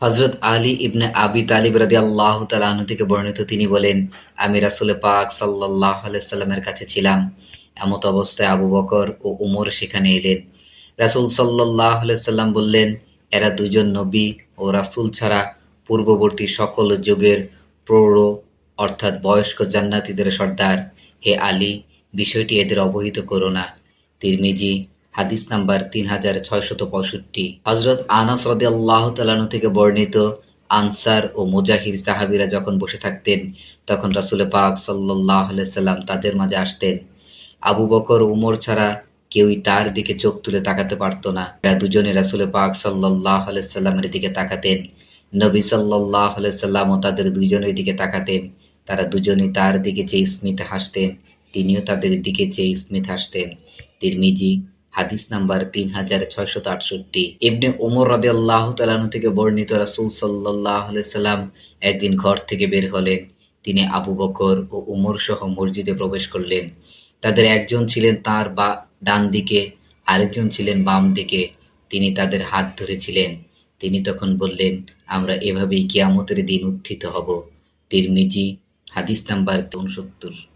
হযরত আলী ইবনে আবি তালিব রাদিয়াল্লাহু তাআলা আনহু থেকে বর্ণিত, তিনি বলেন, আমি রাসূল পাক সাল্লাল্লাহু আলাইহি সাল্লামের কাছে ছিলাম। এমত অবস্থায় আবু বকর ও উমর সেখানে এলেন। রাসূল সাল্লাল্লাহু আলাইহি সাল্লাম বললেন, এরা দুজন নবী ও রাসূল ছাড়া পূর্ববর্তী সকল যুগের প্রৌঢ় অর্থাৎ বয়স্ক জান্নাতীদের সর্দার। হে আলী, বিষয়টি এদের অবহিত করো না। তিরমিজি, হাদিস নাম্বার 3665। হযরত আনাস রাদিয়াল্লাহু তাআলা আনহু থেকে বর্ণিত, আনসার ও মুজাহির সাহাবীরা যখন বসে থাকতেন তখন রাসূল পাক সাল্লাল্লাহু আলাইহি সাল্লাম তাদের মাঝে আসতেন। আবু বকর ও উমর ছাড়া কেউই তার দিকে চোখ তুলে তাকাতে পারত না। এরা দুজনে রাসূল পাক সাল্লাল্লাহু আলাইহি সাল্লামের দিকে তাকাতেন। নবী সাল্লাল্লাহু আলাইহি সাল্লামও তাদের দুজনের দিকে তাকাতেন। তারা দুজনেই তার দিকে চেয়ে স্মিতে হাসতেন, তিনিও তাদের দিকে চেয়ে স্মিতে হাসতেন। তিরমিজি, হাদিস নাম্বার 3668। ইবনে উমর রাদিয়াল্লাহু তাআলা আনহু থেকে বর্ণিত, রাসূল সাল্লাল্লাহু আলাইহি সাল্লাম একদিন ঘর থেকে বের হলেন। তিনি আবু বকর ও উমর সহ মসজিদে প্রবেশ করলেন। তাদের একজন ছিলেন তাঁর ডান দিকে, আরেকজন ছিলেন বাম দিকে। তিনি তাদের হাত ধরেছিলেন। তিনি তখন বললেন, আমরা এভাবেই কিয়ামতের দিন উত্থিত হব। তিরমিজি, হাদিস নাম্বার 69।